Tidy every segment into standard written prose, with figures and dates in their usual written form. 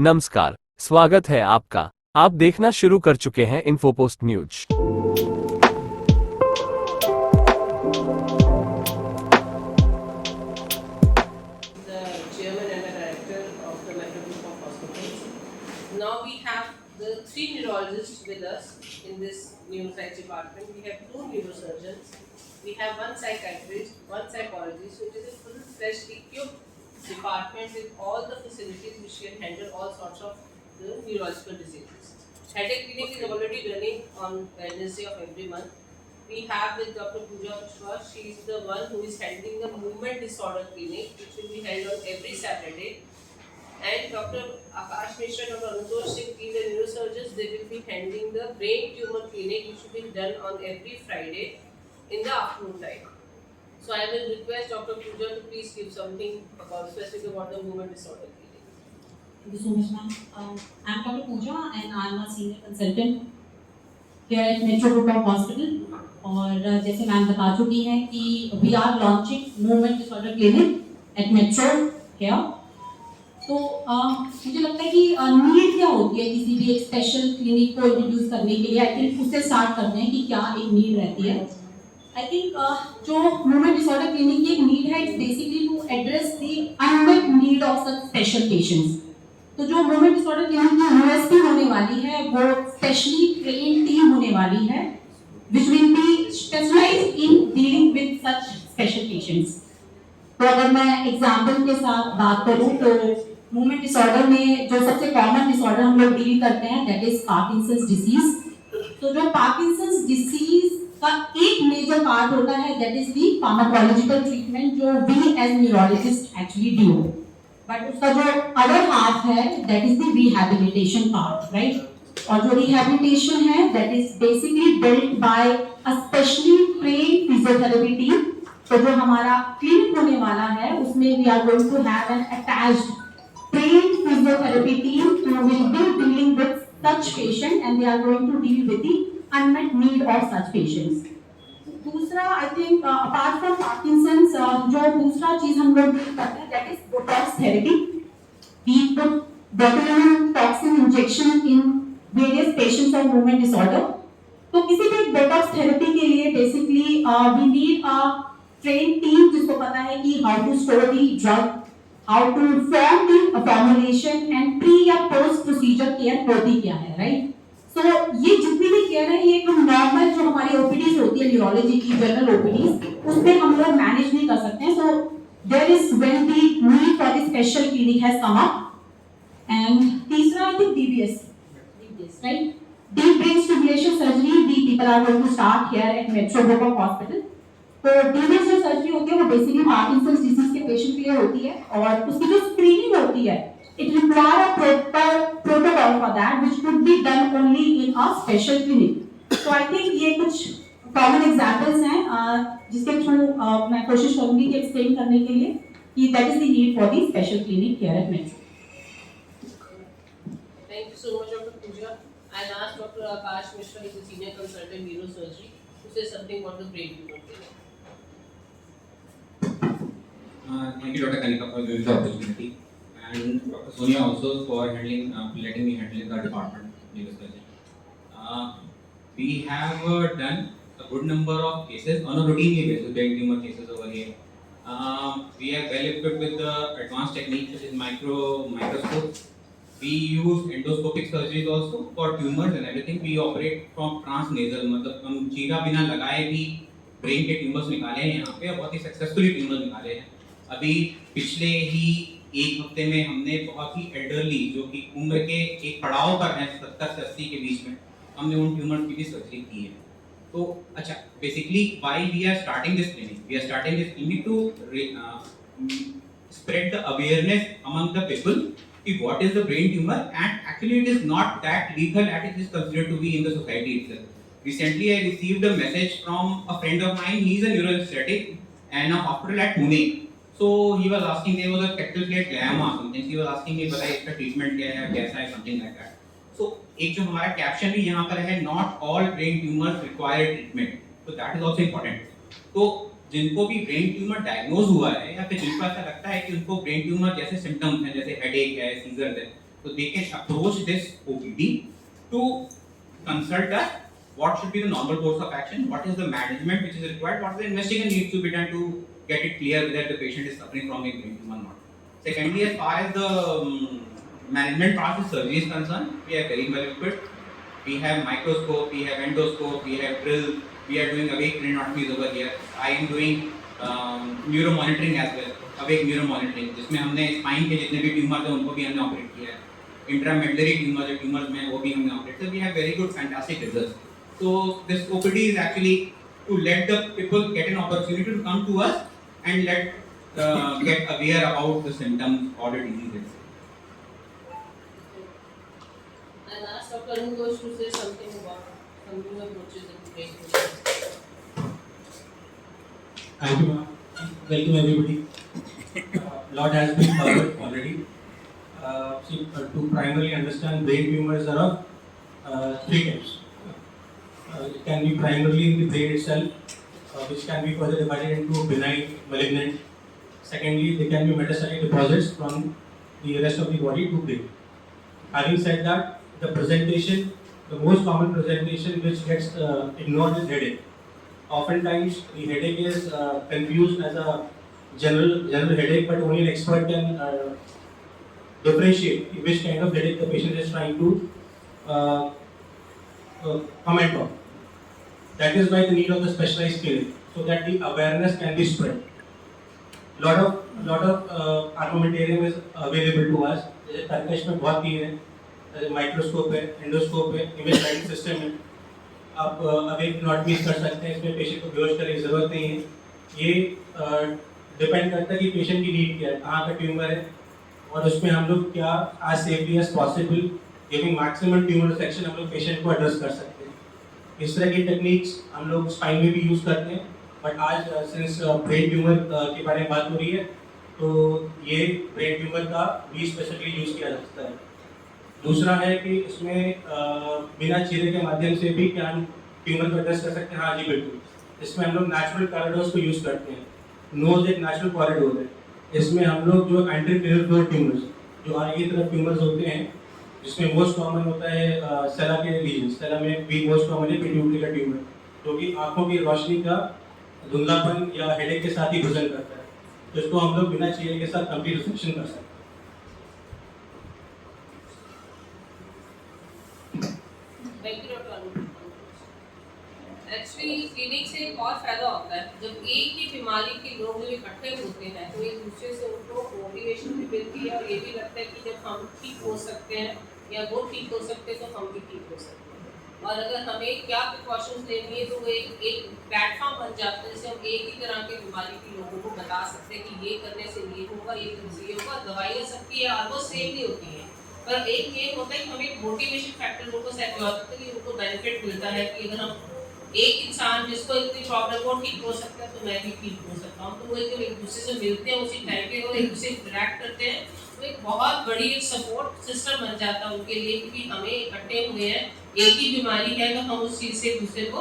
नमस्कार, स्वागत है आपका। आप देखना शुरू कर चुके हैं इन्फोपोस्ट news. The chairman and the director of the Metro Group of Hospitals. Now we have the 3 neurologists with us in this neuroscience department. We have 2 neurosurgeons. We have 1 psychiatrist, 1 psychologist. So it is a full-fledged equipped department with all the facilities which can handle all sorts of the neurological diseases. Headache clinic is already running on Wednesday of every month. We have with Dr. Pooja Vishwa. She is the one who is handling the movement disorder clinic, which will be held on every Saturday. And Dr. Akash Mishra and Dr. Anutosh Singh, the neurosurgeons, they will be handling the brain tumor clinic, which will be done on every Friday in the afternoon time. So I will request Dr. Pooja to please give something about specific about the movement disorder clinic. Thank you so much, ma'am. I'm Dr. Pooja and I'm a senior consultant here at Metro Group of Hospital. और जैसे ma'am बता चुकी हैं कि we are launching movement disorder clinic at Metro here. तो मुझे लगता है कि नीड क्या होती है किसी भी एक स्पेशल क्लिनिक को इंट्रोड्यूस करने के लिए। आई थिंक उससे स्टार्ट करते हैं कि क्या एक नीड रहती है। आई थिंक जो मूवमेंट डिसऑर्डर क्लिनिक की एक नीड है, it's basically to address the unmet need of such special patients. तो जो मूवमेंट डिसऑर्डर क्लिनिक की यूएसपी होने वाली है वो स्पेशली ट्रेन टीम होने वाली है which will be specialized in dealing with such special patients. तो अगर मैं एग्जाम्पल के साथ बात करूं तो मूवमेंट डिसऑर्डर में जो सबसे कॉमन डिसऑर्डर हम लोग डील करते हैं दैट इज पार्किंसंस डिसीज। तो जो पार्किंसंस डिसीज का एक मेजर पार्ट होता है that is the pharmacological treatment जो we as neurologist actually do. But उसका जो अदर हाफ है that is the rehabilitation part, right. और जो रिहैबिलिटेशन है that is basically built by a specially trained physiotherapy team. तो जो हमारा क्लिनिक होने वाला है उसमें we are going to have an attached trained physiotherapy team who will be dealing with such patient and they are going to deal with the unmet need of such patients. दूसरा I think apart from Parkinson's जो दूसरा चीज हम लोग deal करते हैं that is botox therapy. We put botulinum toxin injection in various patients of movement disorder. तो किसी भी बोटॉक्स थेरेपी के लिए basically we need a train team जिसको पता है कि how to store the drug, how to form the formulation and pre या पोस्ट प्रोसीजर केयर होती क्या है, राइट। सो ये जितनी भी केयर है ये एक नॉर्मल जो हमारी ओपीडीज होती है न्यूरोलॉजी की जनरल ओपीडीज उसमें हम लोग मैनेज नहीं कर सकते हैं। So there is when the need for the special clinic has come up. And तीसरा I think DBS, right? Deep brain stimulation surgery, we people are going to start here at Metro Group of Hospital. तो DBS जो surgery होती है वो basically Parkinson's disease के patient के लिए होती है और उसकी जो स्क्रीनिंग होती है it require a proper protocol for that which could be done only in a special clinic. So I think ये कुछ common examples हैं जिसके थ्रू मैं कोशिश करूंगी कि एक्सप्लेन करने के लिए कि that is the need for the special clinic here at Metro. Thank you so much, Dr. Pooja. I'll ask Dr. Akash Mishra, he's a senior consultant neurosurgery, to say something about the brain tumor clinic. Thank you, Dr. Kanika, for giving the opportunity, and Dr. Sonia also for handling, letting me handle the department neurosurgery. We have done a good number of cases on a routine basis, brain tumor cases over here. We are well equipped with the advanced techniques such as microscopes. We use endoscopic surgeries also for tumors and everything. We operate from transnasal, मतलब हम चीरा बिना लगाए भी brain के tumours निकाले हैं यहाँ पे, बहुत ही सक्सेसफुली ट्यूमर निकाले हैं। अभी पिछले ही एक हफ्ते में हमने बहुत ही एल्डरली जो कि उम्र के एक पड़ाव पर हैं 70 से 80 के बीच में, हमने उन ट्यूमर्स की भी सर्जरी की है। तो अच्छा, basically why we are starting this clinic to spread the awareness among the people what is the brain tumor, and actually it is not that lethal as it is considered to be in the society itself. Recently I received a message from a friend of mine. He is a neuroanesthetic and a hospital at Pune. So he was asking, there was a capital plate glioma or something. He was asking me बताइए इसका treatment क्या है, कैसा है, something like that. So एक जो हमारा caption भी यहाँ पर है, not all brain tumors require treatment. So that is also important. तो जिनको भी ब्रेन ट्यूमर डायग्नोज हुआ है या फिर जिनको ऐसा लगता है कि उनको ब्रेन ट्यूमर जैसे सिम्टम्स हैं जैसे हेडेक है, सीजर्स है, तो So they can approach this OPD to consult us what should be the normal course of action, what is the management which is required, what is the investigation needs to be done to get it clear whether the patient is suffering from a brain tumor or not. Secondly, as far as the management part of surgery is concerned, we are very well equipped. We have microscope, we have endoscope, we have drill, we are doing awake craniotomies over here. I am doing neuro monitoring as well, awake neuro monitoring, जिसमें हमने spine के जितने भी tumour थे उनको भी हमने operate किया है। इंट्रामेडलरी ट्यूमर जो ट्यूमर्स में वो भी हमने ऑपरेट किया। We have very good fantastic results. So this OPD is actually to let the people get an opportunity to come to us and let get aware about the symptoms or the diseases. And ask Dr. Anugosh to say something about some new approaches in brain tumors. Thank you, ma'am. Welcome everybody. Lot has been covered already. To primarily understand brain tumors are of three types. It can be primarily in the brain itself, which can be further divided into benign, malignant. Secondly, they can be metastatic deposits from the rest of the body to brain. Having said that, the presentation, the most common presentation which gets ignored is headache. Oftentimes, the headache is confused as a general headache, but only an expert can differentiate which kind of headache the patient is trying to comment on. That is why the need of the specialized clinic, so that the awareness can be spread. lot of armamentarium is available to us. जैसे Turkish में बहुत चीज़ है, जैसे microscope है, endoscope है, image guiding system है। आप awake नॉटमीज कर सकते हैं, इसमें पेशेंट को बेहोश करने की जरूरत नहीं है। ये डिपेंड करता है कि पेशेंट की नीड क्या है, कहाँ का ट्यूमर है, और उसमें हम लोग क्या as safely as possible giving maximum tumour section हम लोग पेशेंट को एड्रेस कर सकते हैं। इस तरह की टेक्निक्स हम लोग स्पाइन में भी यूज़ करते हैं, बट आज सिंस ब्रेन ट्यूमर के बारे में बात हो रही है, तो ये ब्रेन ट्यूमर का भी स्पेशली यूज़ किया जा सकता है। दूसरा है कि इसमें बिना चीरे के माध्यम से भी क्या हम ट्यूमर को एड्रेस कर सकते हैं। हाँ जी बिल्कुल, इसमें हम लोग नेचुरल कॉरिडोर्स को यूज़ करते हैं। नोज एक नेचुरल कॉरिडोर है, इसमें हम लोग जो एंटीरियर फ्लोर ट्यूमर्स, जो आगे की तरफ ट्यूमर्स होते हैं, जिसमें मोस्ट कॉमन होता है सेला के लीजन, सेला में भी मोस्ट कॉमन है पिट्यूटरी का ट्यूमर, जो कि आँखों की रोशनी का धुंधलापन या हेडेक के साथ ही प्रेजेंट करता है। तो इसको हम लोग बिना चीरे के साथ कंप्लीट रिसेक्शन कर सकते हैं। एक्चुअली क्लिनिक से एक और फायदा होता है, जब एक ही बीमारी के लोग जब इकट्ठे होते हैं तो एक दूसरे से उनको मोटिवेशन भी मिलती है, और ये भी लगता है कि जब हम ठीक हो सकते हैं या वो ठीक हो सकते हैं तो हम भी ठीक हो सकते हैं। और अगर हमें क्या प्रिकॉशंस लेनी है तो वो एक प्लेटफॉर्म बन जाता है, जिससे हम एक ही तरह के बीमारी के लोगों को बता सकते हैं कि ये करने से ये होगा, ये करने से ये होगा। दवाइयाँ सबकी है ऑलमोस्ट सेम ही होती हैं, पर एक ये होता है कि हमें एक मोटिवेशन फैक्टर लोगों को साइकोलॉजिकली उनको बेनिफिट मिलता है कि अगर हम एक इंसान जिसको इतनी प्रॉब्लम हो ठीक हो सकता है तो मैं भी ठीक हो सकता हूँ। तो वो जब एक दूसरे से मिलते हैं उसी टाइम पे और एक दूसरे से इंटरेक्ट करते हैं, तो एक बहुत बड़ी सपोर्ट सिस्टम बन जाता है उनके लिए, क्योंकि हमें इकट्ठे हुए हैं, एक ही बीमारी है, तो हम उस चीज़ से एक दूसरे को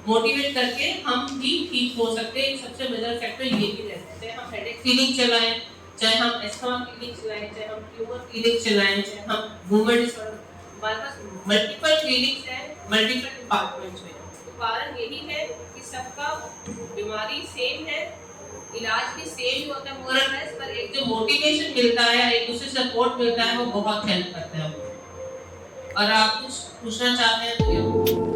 मोटिवेट करके हम भी ठीक हो सकते हैं। सबसे मेजर फैक्टर ये भी रह सकते हैं, हम हेडेक क्लिनिक चलाएं, चाहे हम एस्थमा क्लिनिक चलाएं, चाहे हम ट्यूमर क्लिनिक चलाएं, चाहे हम वुमेन डिसऑर्डर, हमारे पास मल्टीपल क्लिनिक्स हैं, मल्टीपल डिपार्टमेंट्स में। तो कारण यही है कि सबका बीमारी सेम है, इलाज भी सेम ही होता है मोरल लेस, पर एक जो मोटिवेशन मिलता है, एक दूसरे से सपोर्ट मिलता है, वो बहुत हेल्प करता है। और आप कुछ पूछना चाहते हैं तो